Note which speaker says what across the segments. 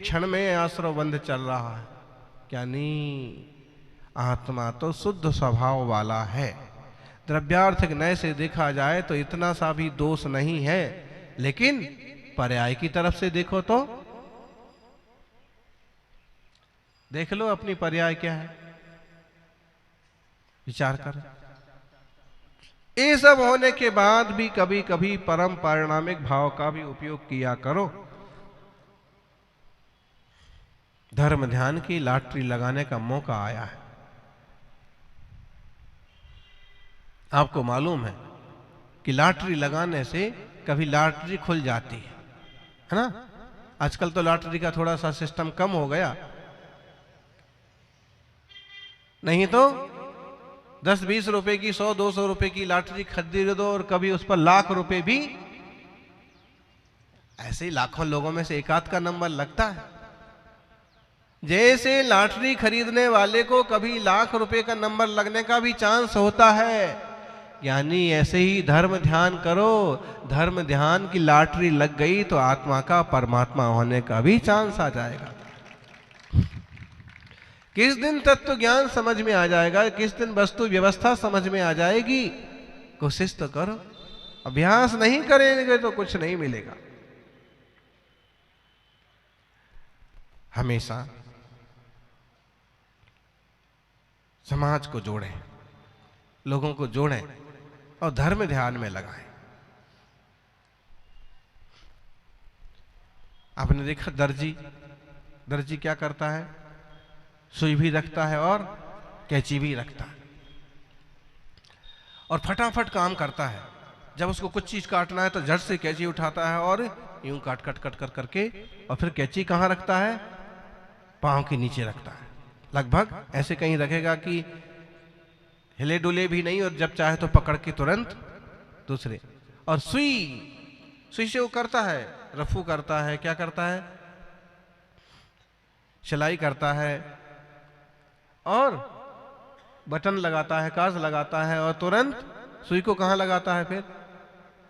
Speaker 1: क्षण में आश्रव बंध चल रहा है। क्या नहीं, आत्मा तो शुद्ध स्वभाव वाला है। द्रव्यार्थ नय से देखा जाए तो इतना सा भी दोष नहीं है, लेकिन पर्याय की तरफ से देखो तो देख लो अपनी पर्याय क्या है, विचार कर। ये सब होने के बाद भी कभी कभी परम पारिणामिक भाव का भी उपयोग किया करो। धर्म ध्यान की लॉटरी लगाने का मौका आया है। आपको मालूम है कि लॉटरी लगाने से कभी लॉटरी खुल जाती है ना। आजकल तो लॉटरी का थोड़ा सा सिस्टम कम हो गया, नहीं तो 10-20 रुपए की 100-200 रुपए की लॉटरी खरीद दो और कभी उस पर लाख रुपए भी, ऐसे ही लाखों लोगों में से एक आध का नंबर लगता है। जैसे लॉटरी खरीदने वाले को कभी लाख रुपए का नंबर लगने का भी चांस होता है, यानी ऐसे ही धर्म ध्यान करो। धर्म ध्यान की लॉटरी लग गई तो आत्मा का परमात्मा होने का भी चांस आ जाएगा। किस दिन तत्व ज्ञान समझ में आ जाएगा, किस दिन वस्तु व्यवस्था समझ में आ जाएगी। कोशिश तो करो, अभ्यास नहीं करेंगे तो कुछ नहीं मिलेगा। हमेशा समाज को जोड़ें, लोगों को जोड़ें और धर्म ध्यान में लगाएं। आपने देखा दर्जी क्या करता है, सुई भी रखता है और कैंची भी रखता है और फटाफट काम करता है। जब उसको कुछ चीज काटना है तो झट से कैंची उठाता है और यूं काट करके और फिर कैंची कहाँ रखता है, पांव के नीचे रखता है। लगभग ऐसे कहीं रखेगा कि हिले डुले भी नहीं, और जब चाहे तो पकड़ के तुरंत दूसरे। और सुई से वो करता है, रफू करता है, क्या करता है, सिलाई करता है और बटन लगाता है, काज लगाता है और तुरंत सुई को कहाँ लगाता है फिर।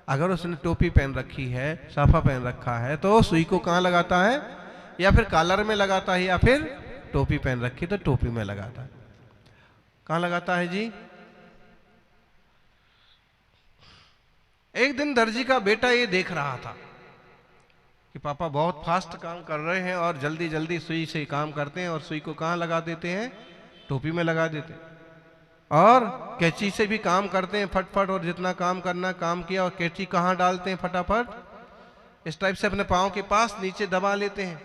Speaker 1: अगर उसने टोपी पहन रखी है, साफा पहन रखा है, तो सुई को कहाँ लगाता है, या फिर कॉलर में लगाता है, या फिर टोपी पहन रखी तो टोपी में लगाता है। कहाँ लगाता है जी। एक दिन दर्जी का बेटा ये देख रहा था कि पापा बहुत फास्ट काम कर रहे हैं और जल्दी जल्दी सुई से काम करते हैं, और सुई को कहाँ लगा देते हैं, टोपी में लगा देते हैं, और कैंची से भी काम करते हैं फटफट, और जितना काम करना काम किया, और कैंची कहाँ डालते हैं फटाफट, इस टाइप से अपने पांव के पास नीचे दबा लेते हैं।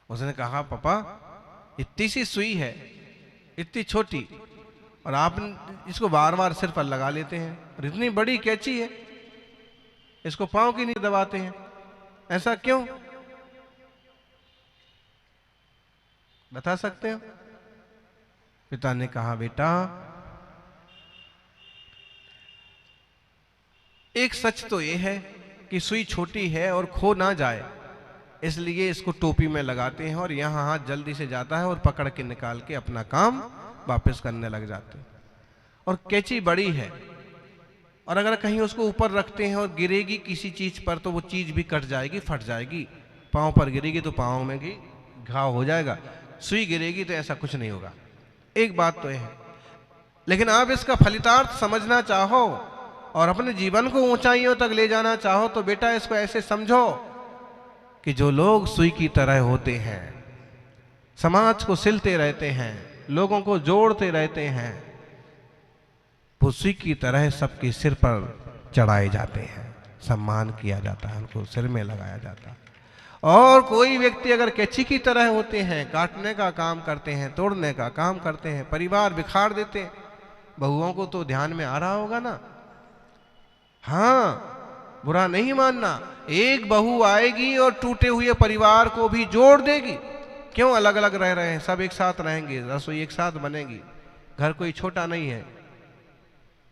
Speaker 1: उसने कहा पापा इतनी सी सुई है, इतनी छोटी, और आप इसको बार बार सिर पर लगा लेते हैं, और इतनी बड़ी कैंची है इसको पांव की नहीं दबाते हैं, ऐसा क्यों, बता सकते हो। पिता ने कहा बेटा एक सच तो ये है कि सुई छोटी है और खो ना जाए, इसलिए इसको टोपी में लगाते हैं, और यहाँ हाथ जल्दी से जाता है और पकड़ के निकाल के अपना काम वापस करने लग जाते हैं। और कैंची बड़ी है, और अगर कहीं उसको ऊपर रखते हैं और गिरेगी किसी चीज पर तो वो चीज भी कट जाएगी, फट जाएगी। पांव पर गिरेगी तो पांव में भी घाव हो जाएगा, सुई गिरेगी तो ऐसा कुछ नहीं होगा। एक बात तो है, लेकिन आप इसका फलितार्थ समझना चाहो और अपने जीवन को ऊंचाइयों तक ले जाना चाहो तो बेटा इसको ऐसे समझो कि जो लोग सुई की तरह होते हैं, समाज को सिलते रहते हैं, लोगों को जोड़ते रहते हैं, वो सुई की तरह सबके सिर पर चढ़ाए जाते हैं, सम्मान किया जाता है, उनको सिर में लगाया जाता है। और कोई व्यक्ति अगर कैंची की तरह होते हैं, काटने का काम करते हैं, तोड़ने का काम करते हैं, परिवार बिखार देते हैं। बहुओं को तो ध्यान में आ रहा होगा ना, हाँ बुरा नहीं मानना, एक बहू आएगी और टूटे हुए परिवार को भी जोड़ देगी। क्यों अलग अलग रह रहे हैं, सब एक साथ रहेंगे, रसोई एक साथ बनेगी, घर कोई छोटा नहीं है,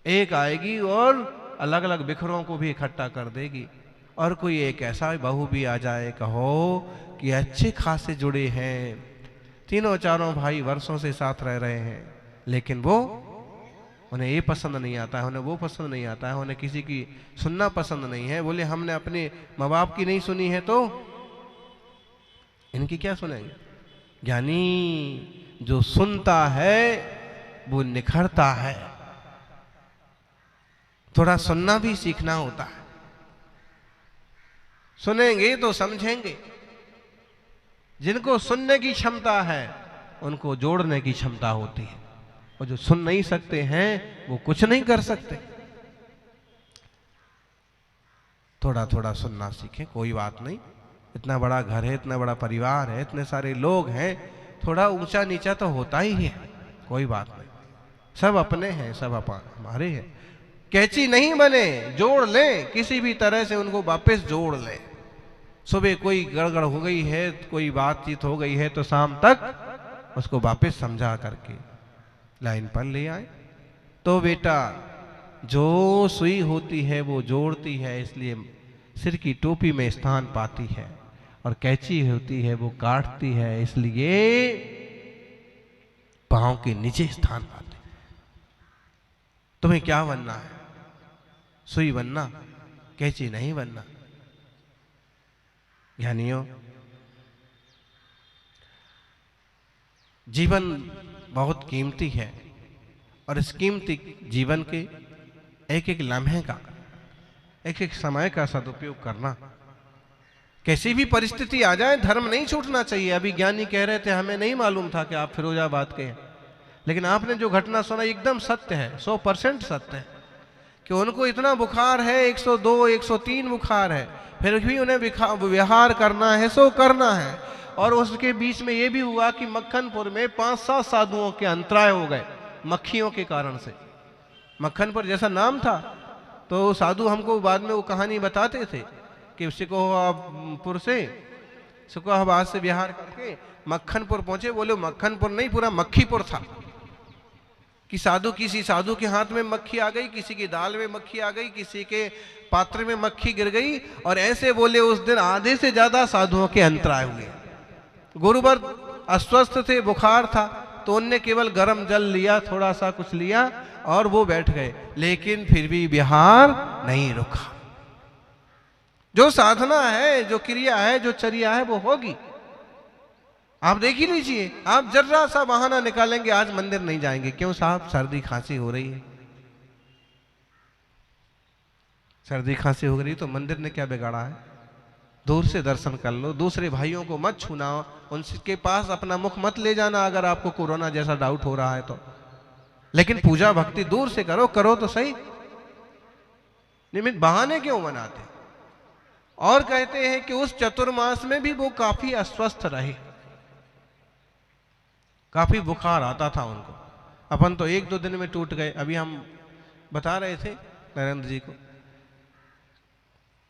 Speaker 1: एक आएगी और अलग अलग बिखरों को भी इकट्ठा कर देगी। और कोई एक ऐसा बहू भी आ जाए, कहो कि अच्छे खासे जुड़े हैं, तीनों चारों भाई वर्षों से साथ रह रहे हैं, लेकिन वो उन्हें ये पसंद नहीं आता है, उन्हें वो पसंद नहीं आता है, उन्हें किसी की सुनना पसंद नहीं है। बोले हमने अपने माँ बाप की नहीं सुनी है तो इनकी क्या सुनेंगे। ज्ञानी जो सुनता है वो निखरता है। थोड़ा सुनना भी सीखना होता है। सुनेंगे तो समझेंगे। जिनको सुनने की क्षमता है उनको जोड़ने की क्षमता होती है, और जो सुन नहीं सकते हैं वो कुछ नहीं कर सकते। थोड़ा थोड़ा सुनना सीखें, कोई बात नहीं। इतना बड़ा घर है, इतना बड़ा परिवार है, इतने सारे लोग हैं, थोड़ा ऊंचा नीचा तो होता ही है, कोई बात नहीं। सब अपने हैं, सब हमारे हैं। कैची नहीं बने, जोड़ लें, किसी भी तरह से उनको वापस जोड़ लें। सुबह कोई गड़गड़ हो गई है, कोई बातचीत हो गई है, तो शाम तक उसको वापस समझा करके लाइन पर ले आए। तो बेटा जो सुई होती है वो जोड़ती है, इसलिए सिर की टोपी में स्थान पाती है, और कैंची होती है वो काटती है, इसलिए पांव के नीचे स्थान पाती। तुम्हें क्या बनना है? सुई बनना, कैंची नहीं बनना। ज्ञानियों, जीवन बहुत कीमती है, और इस कीमती जीवन के एक एक लम्हे का, एक एक समय का सदुपयोग करना। कैसी भी परिस्थिति आ जाए धर्म नहीं छूटना चाहिए। अभी ज्ञानी कह रहे थे हमें नहीं मालूम था कि आप फिरोजाबाद के हैं, लेकिन आपने जो घटना सुना एकदम सत्य है, 100% सत्य है कि उनको इतना बुखार है, 102 103 बुखार है, फिर भी उन्हें विहार करना है, सो करना है। और उसके बीच में ये भी हुआ कि मक्खनपुर में 5-7 साधुओं के अंतराय हो गए मक्खियों के कारण से। मक्खनपुर जैसा नाम था, तो साधु हमको बाद में वो कहानी बताते थे कि सिकोहापुर से सिकोहाबाद से बिहार करके मक्खनपुर पहुंचे। बोले मक्खनपुर नहीं, पूरा मक्खीपुर था। कि किसी साधु के हाथ में मक्खी आ गई, किसी की दाल में मक्खी आ गई, किसी के पात्र में मक्खी गिर गई, और ऐसे बोले उस दिन आधे से ज्यादा साधुओं के अंतराय हुए। गुरुवर अस्वस्थ थे, बुखार था, तो उनने केवल गर्म जल लिया, थोड़ा सा कुछ लिया और वो बैठ गए, लेकिन फिर भी बिहार नहीं रुका। जो साधना है, जो क्रिया है, जो चर्या है, वो होगी। आप देख ही लीजिए, आप जर्रा सा बहाना निकालेंगे आज मंदिर नहीं जाएंगे, क्यों साहब? सर्दी खांसी हो रही है। सर्दी खांसी हो रही तो मंदिर ने क्या बिगाड़ा है? दूर से दर्शन कर लो, दूसरे भाइयों को मत छूना, उनके पास अपना मुख मत ले जाना अगर आपको कोरोना जैसा डाउट हो रहा है तो। लेकिन पूजा भक्ति दूर से करो, करो तो सही। निमित्त बहाने क्यों बनाते? और कहते हैं कि उस चतुर्मास में भी वो काफी अस्वस्थ रहे, काफी बुखार आता था उनको। अपन तो 1-2 दिन में टूट गए। अभी हम बता रहे थे नरेंद्र जी को,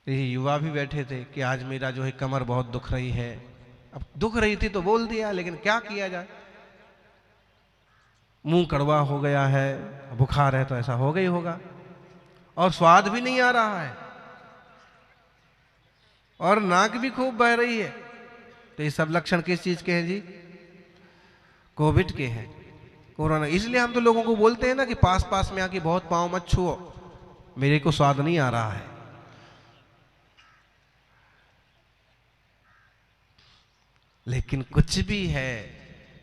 Speaker 1: ये युवा भी बैठे थे कि आज मेरा जो है कमर बहुत दुख रही है। अब दुख रही थी तो बोल दिया, लेकिन क्या किया जाए? मुंह कड़वा हो गया है, बुखार है तो ऐसा हो गई होगा, और स्वाद भी नहीं आ रहा है, और नाक भी खूब बह रही है। तो ये सब लक्षण किस चीज के हैं जी? कोविड के हैं, कोरोना। इसलिए हम तो लोगों को बोलते हैं ना कि पास पास में आके बहुत पांव मत छुओ, मेरे को स्वाद नहीं आ रहा है। लेकिन कुछ भी है,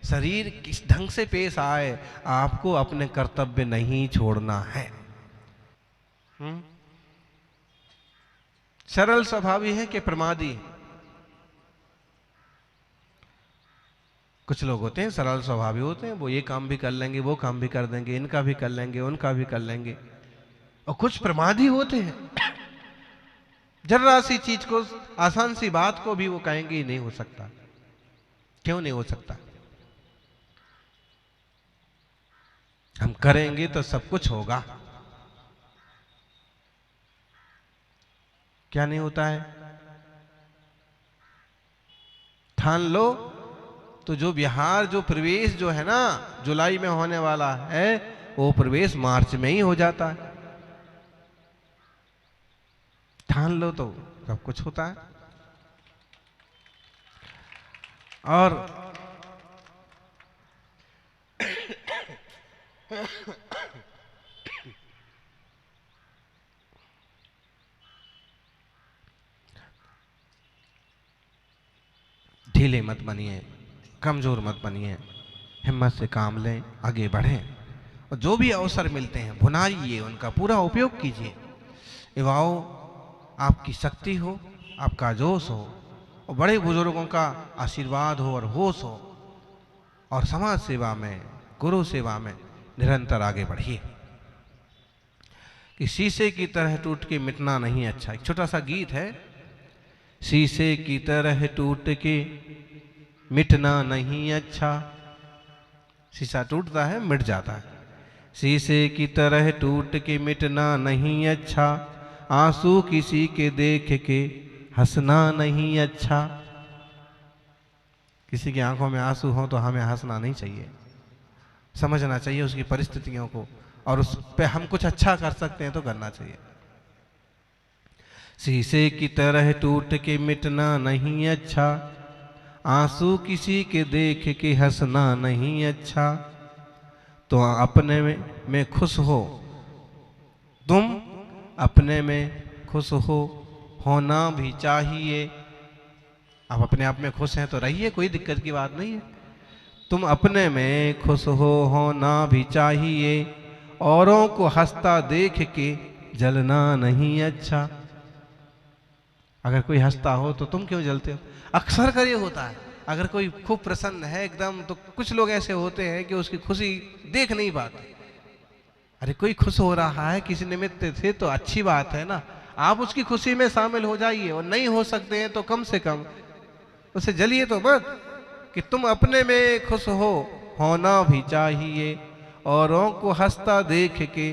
Speaker 1: शरीर किस ढंग से पेश आए, आपको अपने कर्तव्य नहीं छोड़ना है। सरल स्वभावी है कि प्रमादी? कुछ लोग होते हैं सरल स्वभावी होते हैं, वो ये काम भी कर लेंगे, वो काम भी कर देंगे, इनका भी कर लेंगे, उनका भी कर लेंगे। और कुछ प्रमादी होते हैं, जरा सी चीज को, आसान सी बात को भी वो कहेंगे ही नहीं हो सकता। क्यों नहीं हो सकता? हम करेंगे तो सब कुछ होगा। क्या नहीं होता है? ठान लो तो जो बिहार, जो प्रवेश जो है ना जुलाई में होने वाला है, वो प्रवेश मार्च में ही हो जाता है। ठान लो तो सब कुछ होता है। और ढीले मत बनिए, कमज़ोर मत बनिए, हिम्मत से काम लें, आगे बढ़ें और जो भी अवसर मिलते हैं भुनाइए, उनका पूरा उपयोग कीजिए। युवाओं, आपकी शक्ति हो, आपका जोश हो और बड़े बुजुर्गों का आशीर्वाद हो और होश हो और समाज सेवा में, गुरु सेवा में निरंतर आगे बढ़िए। कि शीशे की तरह टूट के मिटना नहीं अच्छा। एक छोटा सा गीत है, शीशे की तरह टूट के मिटना नहीं अच्छा। शीशा टूटता है, मिट जाता है। शीशे की तरह टूट के मिटना नहीं अच्छा, आंसू किसी के देख के हंसना नहीं अच्छा। किसी की आंखों में आंसू हो तो हमें हंसना नहीं चाहिए, समझना चाहिए उसकी परिस्थितियों को और उस पे हम कुछ अच्छा कर सकते हैं तो करना चाहिए। शीशे की तरह टूट के मिटना नहीं अच्छा, आंसू किसी के देख के हंसना नहीं अच्छा। तो अपने में खुश हो, तुम अपने में खुश हो, होना भी चाहिए। आप अपने आप में खुश हैं तो रहिए, कोई दिक्कत की बात नहीं है। तुम अपने में खुश हो, होना भी चाहिए, औरों को हंसता देख के जलना नहीं अच्छा। अगर कोई हंसता हो तो तुम क्यों जलते हो? अक्सर कर ये होता है, अगर कोई खूब प्रसन्न है एकदम, तो कुछ लोग ऐसे होते हैं कि उसकी खुशी देख नहीं पाते। अरे कोई खुश हो रहा है किसी निमित्त से तो अच्छी बात है ना, आप उसकी खुशी में शामिल हो जाइए और नहीं हो सकते हैं तो कम से कम उसे जलिए तो मत। कि तुम अपने में खुश हो, होना भी चाहिए, औरों को हंसता देख के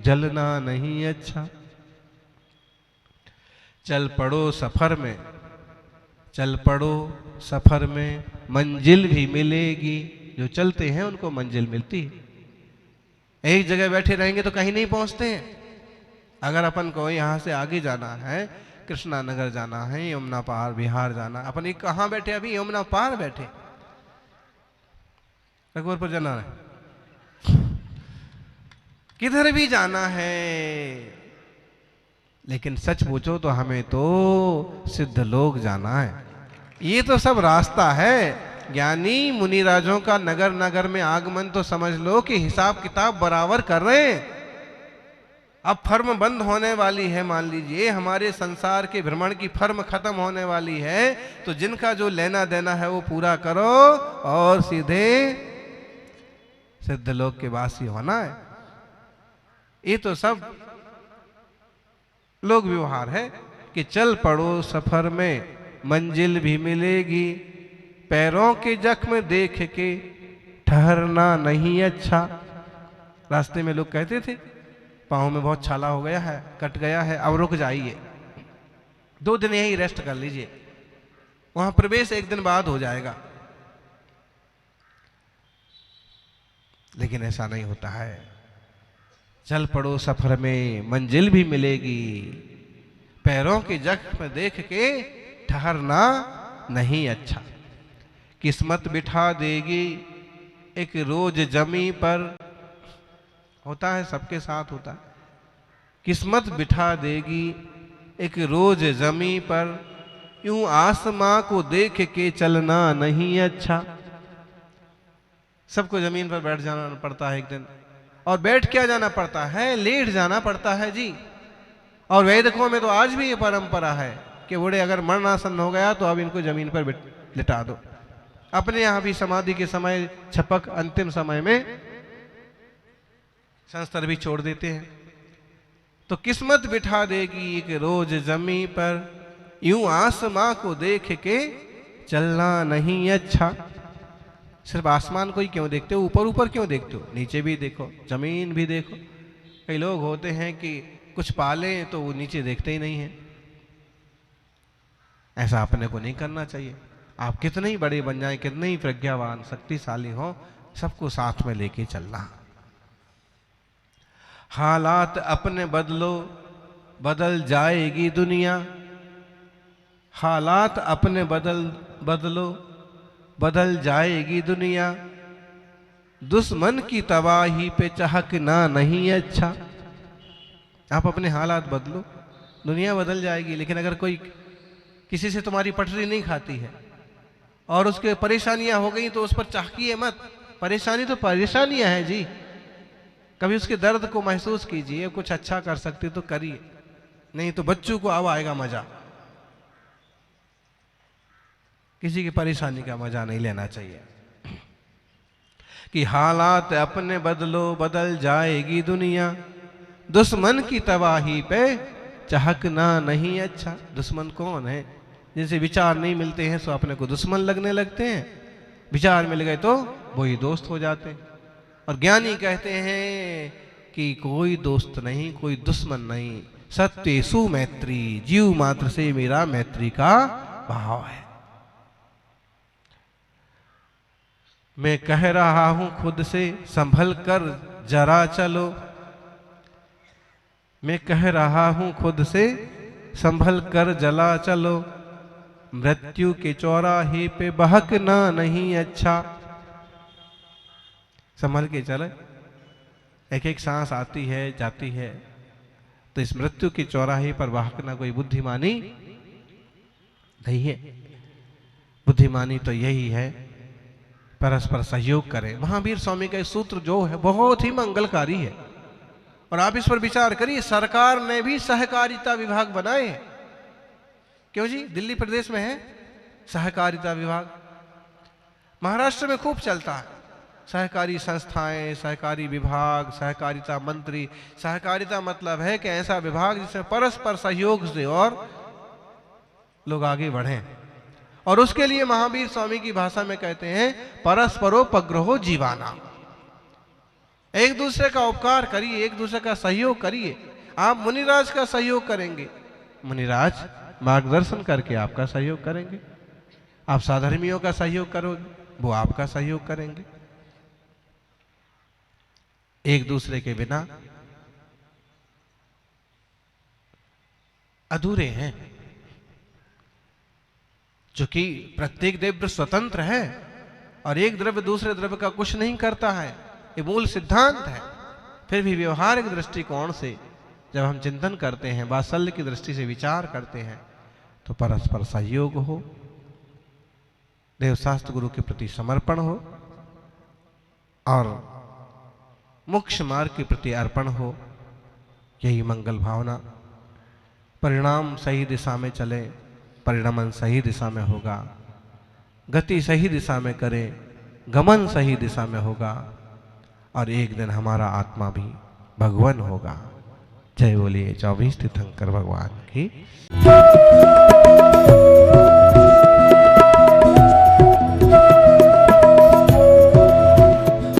Speaker 1: जलना नहीं अच्छा। चल पड़ो सफर में, चल पड़ो सफर में, मंजिल भी मिलेगी। जो चलते हैं उनको मंजिल मिलती है। एक जगह बैठे रहेंगे तो कहीं नहीं पहुंचते हैं। अगर अपन को यहाँ से आगे जाना है, कृष्णा नगर जाना है, यमुना पार बिहार जाना, अपन ये कहाँ बैठे? अभी यमुना पार बैठे, रघुवरपुर जाना है, किधर भी जाना है। लेकिन सच पूछो तो हमें तो सिद्ध लोग जाना है। ये तो सब रास्ता है। ज्ञानी मुनिराजों का नगर नगर में आगमन तो समझ लो कि हिसाब किताब बराबर कर रहे हैं। अब फर्म बंद होने वाली है, मान लीजिए हमारे संसार के भ्रमण की फर्म खत्म होने वाली है, तो जिनका जो लेना देना है वो पूरा करो और सीधे सिद्ध लोक के वासी होना है। ये तो सब लोक व्यवहार है कि चल पड़ो सफर में, मंजिल भी मिलेगी, पैरों के जख्म देख के ठहरना नहीं अच्छा। रास्ते में लोग कहते थे पाँव में बहुत छाला हो गया है, कट गया है, अब रुक जाइए, 2 दिन यही रेस्ट कर लीजिए, वहां प्रवेश 1 दिन बाद हो जाएगा। लेकिन ऐसा नहीं होता है। चल पड़ो सफर में, मंजिल भी मिलेगी, पैरों के जख्म देख के ठहरना नहीं अच्छा। किस्मत बिठा देगी एक रोज जमी पर, होता है सबके साथ होता है। किस्मत बिठा देगी एक रोज जमी पर, यूं आसमां को देख के चलना नहीं अच्छा। सबको जमीन पर बैठ जाना पड़ता है एक दिन, और बैठ क्या जाना पड़ता है, लेट जाना पड़ता है जी। और वैदिकों में तो आज भी ये परंपरा है कि बूढ़े अगर मरणासन हो गया तो अब इनको जमीन पर लिटा दो। अपने यहाँ भी समाधि के समय छपक अंतिम समय में संस्तर भी छोड़ देते हैं। तो किस्मत बिठा देगी एक रोज जमी पर, यूं आसमां को देख के चलना नहीं अच्छा। सिर्फ आसमान को ही क्यों देखते हो, ऊपर ऊपर क्यों देखते हो? नीचे भी देखो, जमीन भी देखो। कई लोग होते हैं कि कुछ पाले तो वो नीचे देखते ही नहीं है। ऐसा अपने को नहीं करना चाहिए। आप कितने ही बड़े बन जाएं, कितने ही प्रज्ञावान शक्तिशाली हो, सबको साथ में लेके चलना। हालात अपने बदलो, बदल जाएगी दुनिया। हालात अपने बदलो, बदल जाएगी दुनिया। दुश्मन की तबाही पे चहकना नहीं अच्छा। आप अपने हालात बदलो, दुनिया बदल जाएगी। लेकिन अगर कोई किसी से तुम्हारी पटरी नहीं खाती है, और उसके परेशानियां हो गई तो उस पर चाहकिए मत। परेशानी तो परेशानियां हैं जी, कभी उसके दर्द को महसूस कीजिए, कुछ अच्छा कर सकते तो करिए, नहीं तो बच्चों को अब आएगा मजा। किसी की परेशानी का मजा नहीं लेना चाहिए कि हालात अपने बदलो बदल जाएगी दुनिया, दुश्मन की तबाही पे चहकना नहीं अच्छा। दुश्मन कौन है? जिनसे विचार नहीं मिलते हैं सो अपने को दुश्मन लगने लगते हैं, विचार मिल गए तो वही दोस्त हो जाते हैं। और ज्ञानी कहते हैं कि कोई दोस्त नहीं, कोई दुश्मन नहीं, सत्येषु मैत्री, जीव मात्र से मेरा मैत्री का भाव है। मैं कह रहा हूं खुद से संभल कर जरा चलो, मैं कह रहा हूं खुद से संभल कर जला चलो, मृत्यु के चौराहे पे बहकना नहीं अच्छा। संभल के चले, एक एक सांस आती है जाती है, तो इस मृत्यु के चौराहे पर बहकना कोई बुद्धिमानी नहीं है। बुद्धिमानी तो यही है परस्पर सहयोग करें। महावीर स्वामी का सूत्र जो है बहुत ही मंगलकारी है, और आप इस पर विचार करिए। सरकार ने भी सहकारिता विभाग बनाए हैं। क्यों जी? दिल्ली प्रदेश में है सहकारिता विभाग, महाराष्ट्र में खूब चलता है। सहकारी संस्थाएं, सहकारी विभाग, सहकारिता मंत्री। सहकारिता मतलब है कि ऐसा विभाग जिसमें परस्पर सहयोग से और लोग आगे बढ़ें। और उसके लिए महावीर स्वामी की भाषा में कहते हैं परस्परोपग्रहो जीवाना। एक दूसरे का उपकार करिए, एक दूसरे का सहयोग करिए। आप मुनिराज का सहयोग करेंगे, मुनिराज मार्गदर्शन करके आपका सहयोग करेंगे। आप साधर्मियों का सहयोग करोगे, वो आपका सहयोग करेंगे। एक दूसरे के बिना अधूरे हैं। चूंकि प्रत्येक द्रव्य स्वतंत्र है और एक द्रव्य दूसरे द्रव्य का कुछ नहीं करता है, ये मूल सिद्धांत है। फिर भी व्यवहारिक दृष्टिकोण से जब हम चिंतन करते हैं, वात्सल्य की दृष्टि से विचार करते हैं, तो परस्पर सहयोग हो, देवशास्त्र गुरु के प्रति समर्पण हो और मोक्ष मार्ग के प्रति अर्पण हो। यही मंगल भावना। परिणाम सही दिशा में चले, परिणमन सही दिशा में होगा। गति सही दिशा में करें, गमन सही दिशा में होगा, और एक दिन हमारा आत्मा भी भगवान होगा। जय बोलिए 24 तीर्थंकर भगवान की।